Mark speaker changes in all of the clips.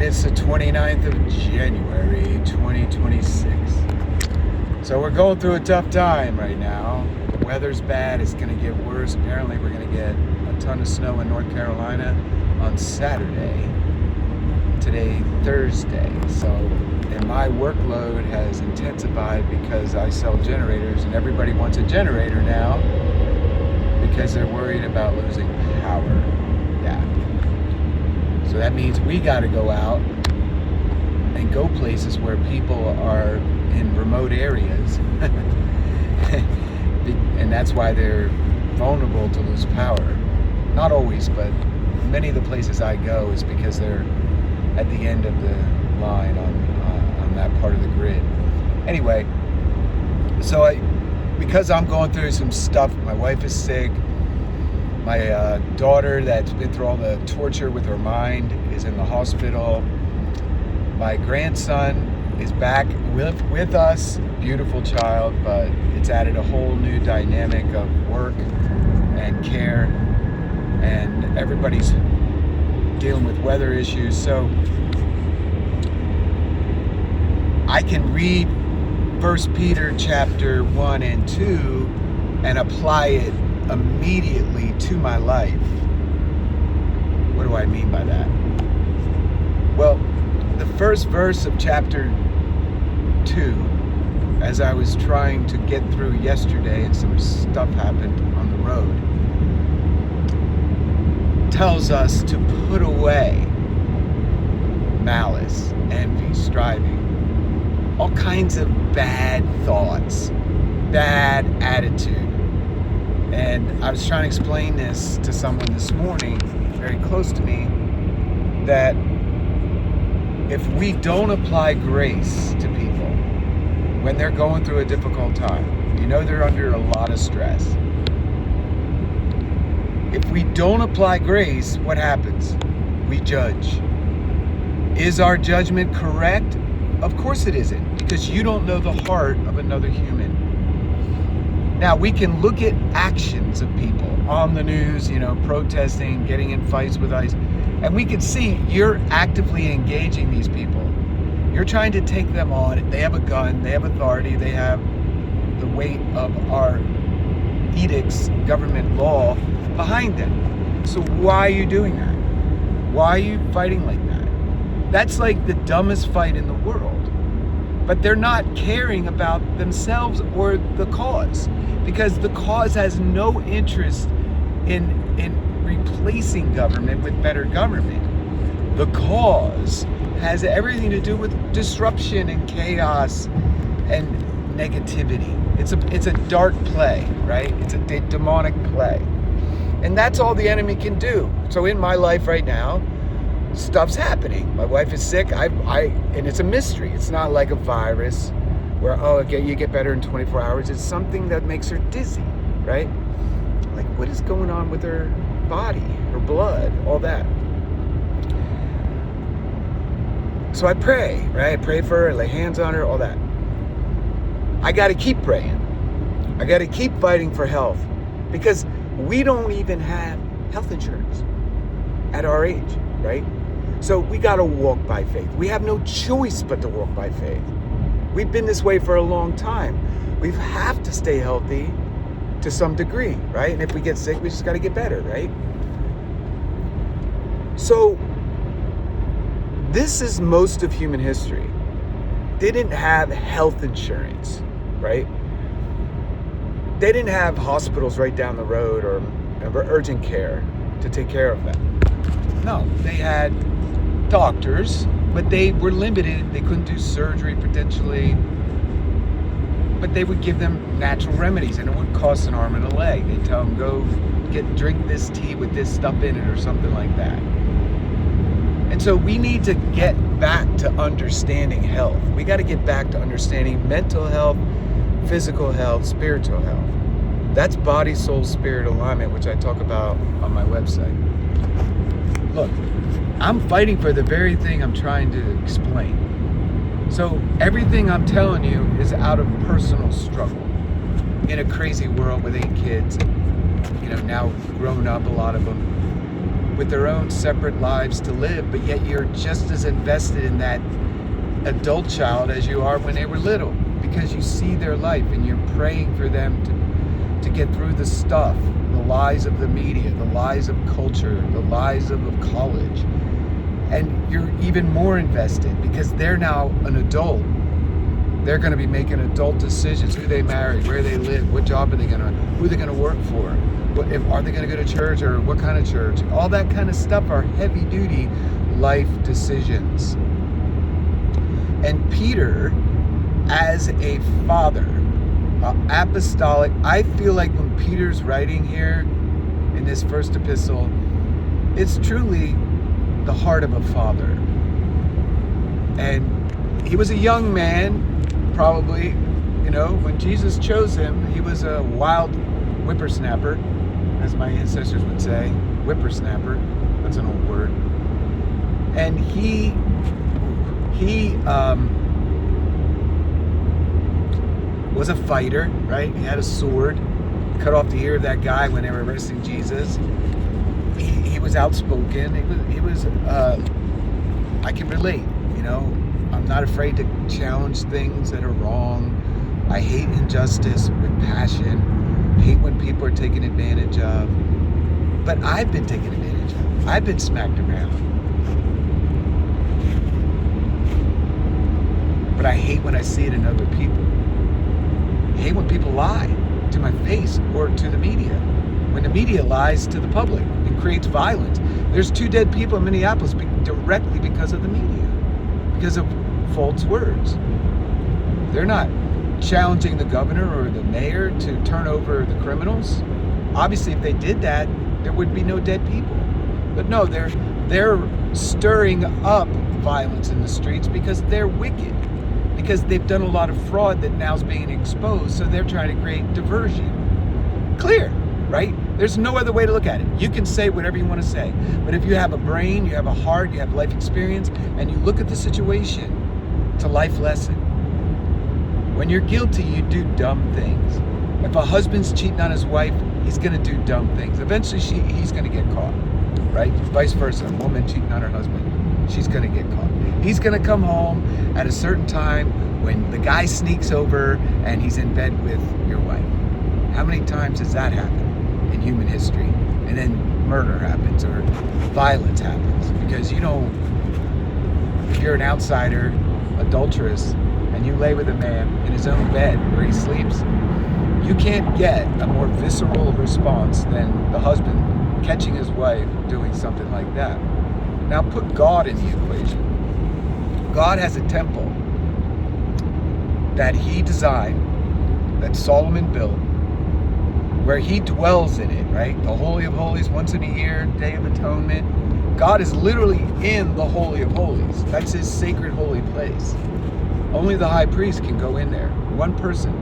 Speaker 1: It's the 29th of January, 2026. So we're going through a tough time right now. The weather's bad. It's going to get worse. Apparently, we're going to get a ton of snow in North Carolina on Saturday. Today, Thursday. And my workload has intensified because I sell generators, and everybody wants a generator now because they're worried about losing power. Yeah. So that means we got to go out and go places where people are in remote areas. And that's why they're vulnerable to lose power. Not always, but many of the places I go is because they're at the end of the line on that part of the grid. Anyway, so because I'm going through some stuff, my wife is sick. My daughter that's been through all the torture with her mind is in the hospital. My grandson is back with us, beautiful child, but it's added a whole new dynamic of work and care, and everybody's dealing with weather issues. So I can read 1 Peter chapter 1 and 2 and apply it immediately to my life. What do I mean by that? Well, the first verse of chapter 2, as I was trying to get through yesterday and some stuff happened on the road, tells us to put away malice, envy, striving, all kinds of bad thoughts, bad attitude. And I was trying to explain this to someone this morning, very close to me, that if we don't apply grace to people when they're going through a difficult time, they're under a lot of stress. If we don't apply grace, what happens? We judge. Is our judgment correct? Of course it isn't, because you don't know the heart of another human. Now, we can look at actions of people on the news, protesting, getting in fights with ICE, and we can see you're actively engaging these people. You're trying to take them on. They have a gun, they have authority, they have the weight of our edicts, government law behind them. So why are you doing that? Why are you fighting like that? That's like the dumbest fight in the world. But they're not caring about themselves or the cause, because the cause has no interest in replacing government with better government. The cause has everything to do with disruption and chaos and negativity. It's a dark play, right? It's a demonic play. And that's all the enemy can do. So in my life right now, stuff's happening. My wife is sick. And it's a mystery. It's not like a virus where, you get better in 24 hours. It's something that makes her dizzy, right? Like, what is going on with her body, her blood, all that? So I pray, right? I pray for her, I lay hands on her, all that. I got to keep praying. I got to keep fighting for health, because we don't even have health insurance at our age, right? So we got to walk by faith. We have no choice but to walk by faith. We've been this way for a long time. We have to stay healthy to some degree, right? And if we get sick, we just got to get better, right? So this is most of human history. They didn't have health insurance, right? They didn't have hospitals right down the road or urgent care to take care of them. No, they had doctors, but they were limited. They couldn't do surgery potentially, but they would give them natural remedies, and it would cost an arm and a leg. They'd tell them, go drink this tea with this stuff in it or something like that. And so we need to get back to understanding health. We got to get back to understanding mental health, physical health, spiritual health. That's body, soul, spirit alignment, which I talk about on my website. Look, I'm fighting for the very thing I'm trying to explain. So everything I'm telling you is out of personal struggle in a crazy world with 8 kids, now grown up, a lot of them. with their own separate lives to live, but yet you're just as invested in that adult child as you are when they were little, because you see their life and you're praying for them to get through the stuff, the lies of the media, the lies of culture, the lies of college. And you're even more invested because they're now an adult. They're going to be making adult decisions: who they marry, where they live, what job are they going to, who they're going to work for, are they going to go to church, or what kind of church. All that kind of stuff are heavy duty life decisions. And Peter, as a father, apostolic, I feel like when Peter's writing here in this first epistle, it's truly the heart of a father. And he was a young man, probably, when Jesus chose him. He was a wild whippersnapper, as my ancestors would say. Whippersnapper, that's an old word. And he was a fighter, right? He had a sword, cut off the ear of that guy when they were arresting Jesus. He was outspoken. He was I can relate, I'm not afraid to challenge things that are wrong. I hate injustice with passion. Hate when people are taken advantage of. But I've been taken advantage of. I've been smacked around. But I hate when I see it in other people. I hate when people lie to my face or to the media. When the media lies to the public and creates violence. There's 2 dead people in Minneapolis directly because of the media, because of false words. They're not challenging the governor or the mayor to turn over the criminals. Obviously, if they did that, there would be no dead people. But no, they're stirring up violence in the streets because they're wicked, because they've done a lot of fraud that now is being exposed, so they're trying to create diversion. Clear, right? There's no other way to look at it. You can say whatever you want to say, but if you have a brain, you have a heart, you have life experience, and you look at the situation, it's a life lesson. When you're guilty, you do dumb things. If a husband's cheating on his wife, he's going to do dumb things. Eventually, he's going to get caught, right? Vice versa, a woman cheating on her husband, she's going to get caught. He's going to come home at a certain time when the guy sneaks over and he's in bed with your wife. How many times has that happened in human history? And then murder happens or violence happens because if you're an outsider, adulteress, and you lay with a man in his own bed where he sleeps, you can't get a more visceral response than the husband catching his wife doing something like that. Now put God in the equation. God has a temple that he designed, that Solomon built, where he dwells in it, right? The Holy of Holies, once in a year, Day of Atonement. God is literally in the Holy of Holies. That's his sacred holy place. Only the high priest can go in there, one person.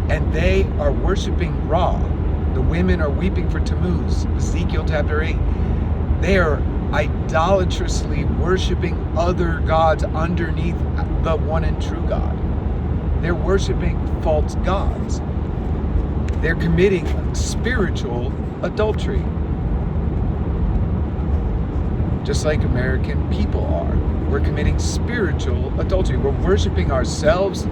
Speaker 1: And they are worshiping Ra. The women are weeping for Tammuz, Ezekiel chapter 8. They are idolatrously worshiping other gods underneath the one and true God. They're worshiping false gods. They're committing spiritual adultery. Just like American people are. We're committing spiritual adultery. We're worshiping ourselves,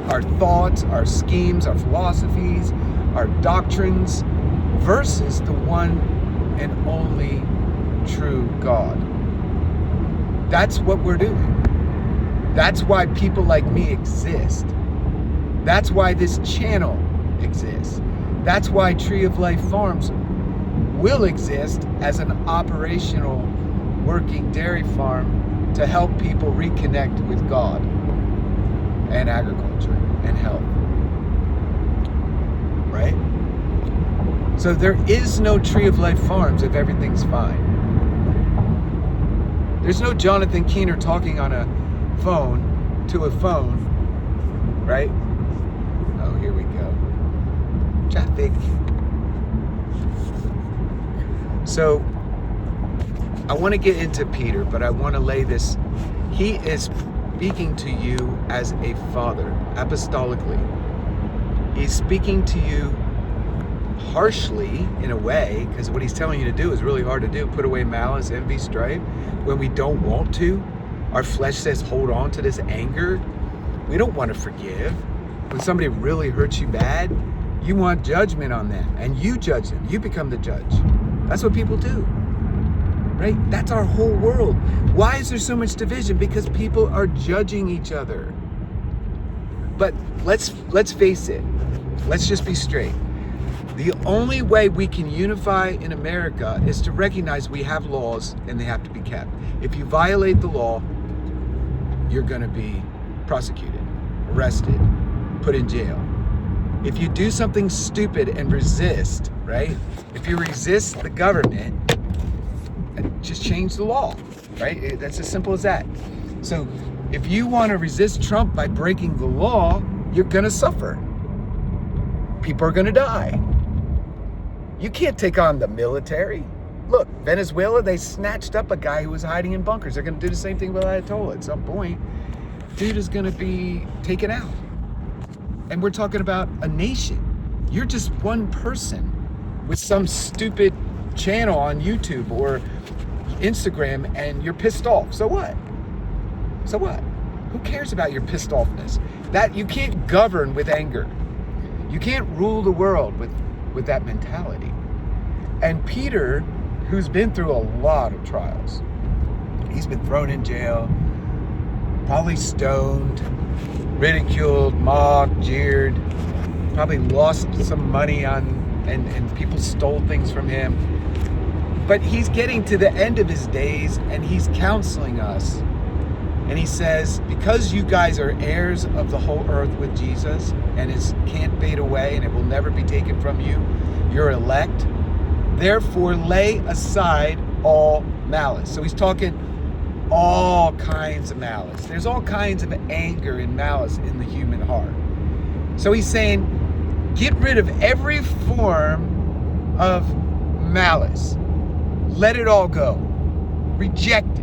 Speaker 1: our thoughts, our schemes, our philosophies, our doctrines, versus the one and only true God. That's what we're doing. That's why people like me exist. That's why this channel exists. That's why Tree of Life Farms will exist as an operational working dairy farm to help people reconnect with God and agriculture and health. Right? So there is no Tree of Life Farms if everything's fine. There's no Jonathan Keener talking on a phone to a phone, right? Oh, here we go. Traffic. So I want to get into Peter, but I want to lay this. He is speaking to you as a father, apostolically. He's speaking to you harshly in a way, because what he's telling you to do is really hard to do. Put away malice, envy, strife. When we don't want to, our flesh says hold on to this anger. We don't want to forgive. When somebody really hurts you bad, you want judgment on them, and you judge them. You become the judge. That's what people do, right? That's our whole world. Why is there so much division? Because people are judging each other. But let's face it. Let's just be straight. The only way we can unify in America is to recognize we have laws and they have to be kept. If you violate the law, you're going to be prosecuted, arrested, put in jail. If you do something stupid and resist, right? If you resist the government, just change the law, right? That's as simple as that. So if you want to resist Trump by breaking the law, you're going to suffer. People are going to die. You can't take on the military. Look, Venezuela, they snatched up a guy who was hiding in bunkers. They're going to do the same thing with Ayatollah. At some point, dude is going to be taken out. And we're talking about a nation. You're just one person with some stupid channel on YouTube or Instagram, and you're pissed off. So what? So what? Who cares about your pissed offness? That you can't govern with anger. You can't rule the world with that mentality. And Peter, who's been through a lot of trials, he's been thrown in jail, probably stoned, ridiculed, mocked, jeered, probably lost some money on, and people stole things from him. But he's getting to the end of his days, and he's counseling us. And he says, because you guys are heirs of the whole earth with Jesus, and it can't fade away, and it will never be taken from you, you're elect, therefore lay aside all malice. So he's talking all kinds of malice. There's all kinds of anger and malice in the human heart. So he's saying, get rid of every form of malice. Let it all go. Reject it.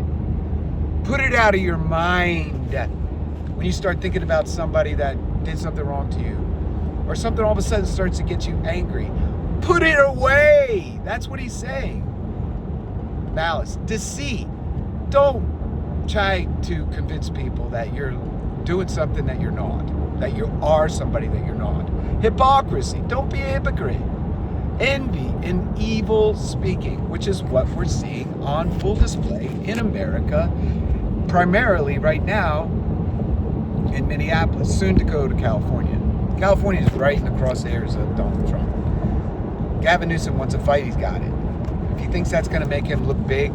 Speaker 1: Put it out of your mind. When you start thinking about somebody that did something wrong to you, or something all of a sudden starts to get you angry, put it away. That's what he's saying. Malice, deceit. Don't try to convince people that you're doing something that you're not, that you are somebody that you're not. Hypocrisy. Don't be a hypocrite. Envy and evil speaking, which is what we're seeing on full display in America, primarily right now in Minneapolis, soon to go to California. California is right in the crosshairs of Donald Trump. Gavin Newsom wants a fight, he's got it. If he thinks that's going to make him look big,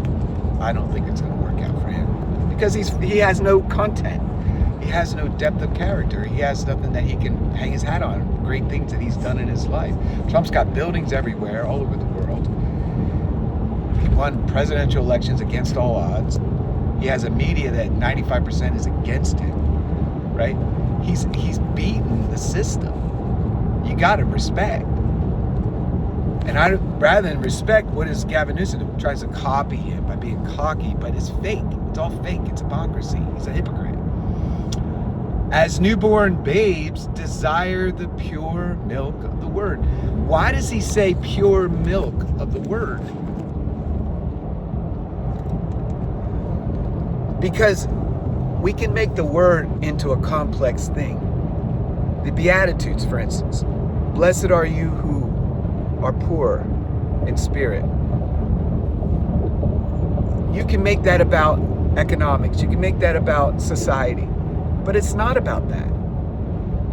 Speaker 1: I don't think it's going to work out for him. Because he has no content. He has no depth of character. He has nothing that he can hang his hat on. Great things that he's done in his life. Trump's got buildings everywhere, all over the world. He won presidential elections against all odds. He has a media that 95% is against him, right? He's beaten the system. You got to respect. And rather than respect, what is Gavin Newsom who tries to copy him by being cocky, but it's fake. It's all fake. It's hypocrisy. He's a hypocrite. As newborn babes, desire the pure milk of the word. Why does he say pure milk of the word? Because we can make the word into a complex thing. The Beatitudes, for instance. Blessed are you who are poor in spirit. You can make that about economics. You can make that about society. But it's not about that.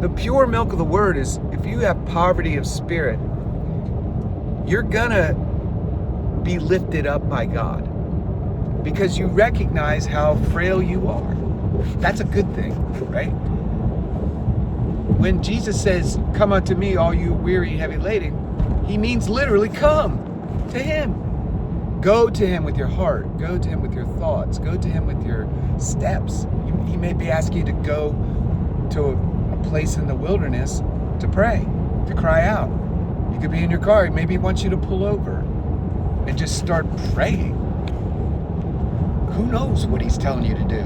Speaker 1: The pure milk of the word is, if you have poverty of spirit, you're gonna be lifted up by God because you recognize how frail you are. That's a good thing, right? When Jesus says, come unto me, all you weary and heavy laden, he means literally come to him. Go to him with your heart. Go to him with your thoughts. Go to him with your steps. He may be asking you to go to a place in the wilderness to pray, to cry out. You could be in your car. Maybe he wants you to pull over and just start praying. Who knows what he's telling you to do?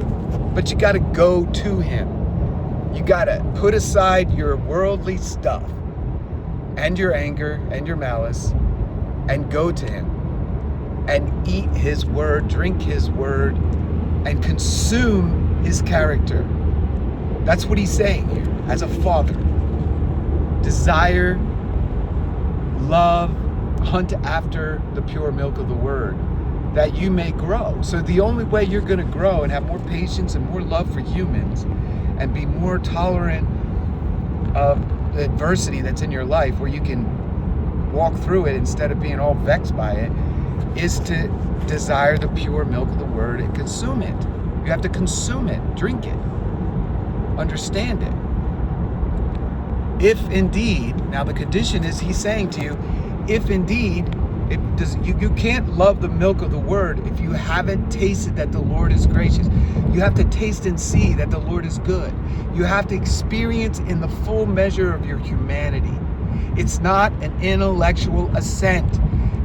Speaker 1: But you got to go to him. You got to put aside your worldly stuff. and your anger and your malice and go to him and eat his word, drink his word, and consume his character. That's what he's saying here. As a father, desire, love, hunt after the pure milk of the word, that you may grow. So the only way you're going to grow and have more patience and more love for humans and be more tolerant of the adversity that's in your life, where you can walk through it instead of being all vexed by it, is to desire the pure milk of the word and consume it. You have to consume it, drink it, understand it. If indeed, now the condition is, he's saying to you, if indeed, you can't love the milk of the word if you haven't tasted that the Lord is gracious. You have to taste and see that the Lord is good. You have to experience in the full measure of your humanity. It's not an intellectual assent.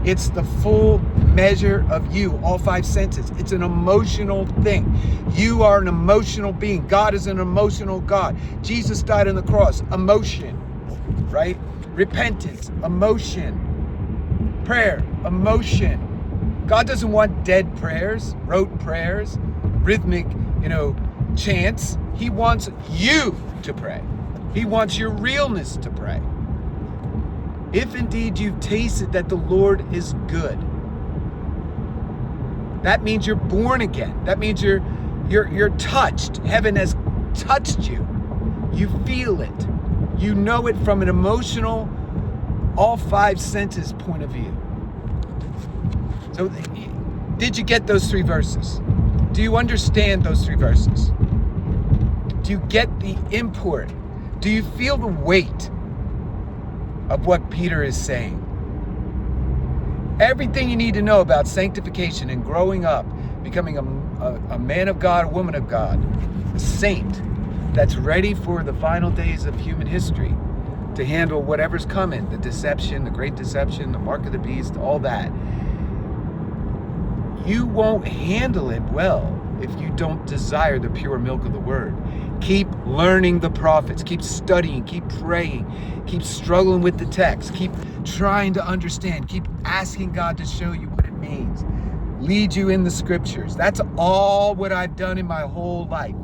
Speaker 1: It's the full measure of you, all five senses. It's an emotional thing. You are an emotional being. God is an emotional God. Jesus died on the cross. Emotion, right? Repentance, emotion. Prayer, emotion. God doesn't want dead prayers, rote prayers, rhythmic, chants. He wants you to pray. He wants your realness to pray. If indeed you've tasted that the Lord is good, that means you're born again. That means you're touched. Heaven has touched you. You feel it. You know it from an emotional, all five senses point of view. So did you get those three verses? Do you understand those three verses? Do you get the import? Do you feel the weight of what Peter is saying? Everything you need to know about sanctification and growing up, becoming a man of God, a woman of God, a saint that's ready for the final days of human history to handle whatever's coming, the deception, the great deception, the mark of the beast, all that. You won't handle it well if you don't desire the pure milk of the word. Keep learning the prophets, keep studying, keep praying, keep struggling with the text, keep trying to understand, keep asking God to show you what it means, lead you in the scriptures. That's all what I've done in my whole life,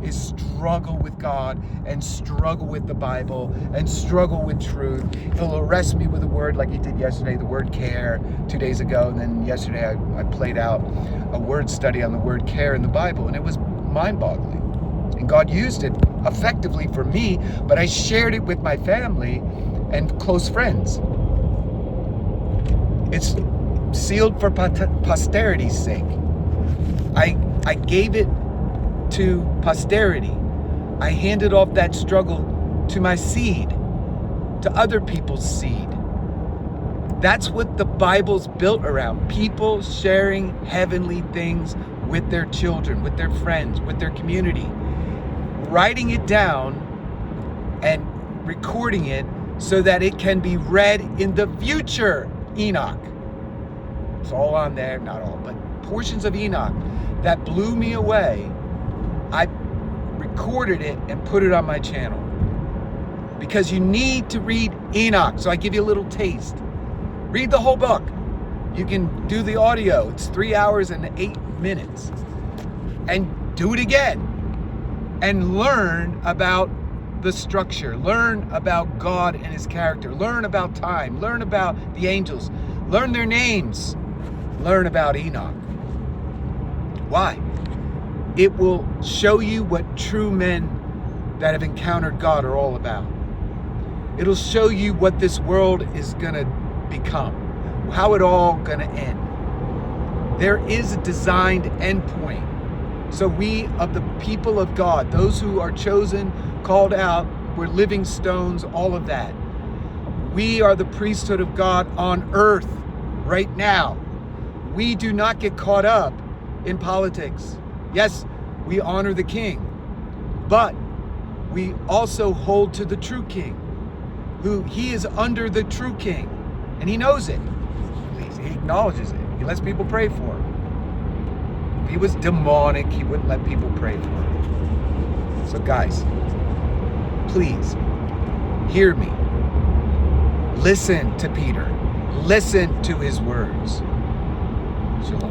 Speaker 1: is struggle with God and struggle with the Bible and struggle with truth. He'll arrest me with a word like he did yesterday, the word care, 2 days ago. And then yesterday I played out a word study on the word care in the Bible, and it was mind-boggling. And God used it effectively for me, but I shared it with my family and close friends. It's sealed for posterity's sake. I gave it to posterity. I handed off that struggle to my seed, to other people's seed. That's what the Bible's built around. People sharing heavenly things with their children, with their friends, with their community. Writing it down and recording it so that it can be read in the future. Enoch. It's all on there, not all, but portions of Enoch that blew me away. I recorded it and put it on my channel because you need to read Enoch. So I give you a little taste. Read the whole book. You can do the audio. It's 3 hours and 8 minutes. And do it again. And learn about the structure. Learn about God and his character. Learn about time. Learn about the angels. Learn their names. Learn about Enoch. Why? It will show you what true men that have encountered God are all about. It'll show you what this world is going to become, how it all going to end. There is a designed end point. So we, of the people of God, those who are chosen, called out, we're living stones, all of that. We are the priesthood of God on earth right now. We do not get caught up in politics. Yes, we honor the king, but we also hold to the true king, who he is under the true king, and he knows it. He acknowledges it. He lets people pray for him. If he was demonic, he wouldn't let people pray for him. So guys, please hear me. Listen to Peter. Listen to his words. Shalom.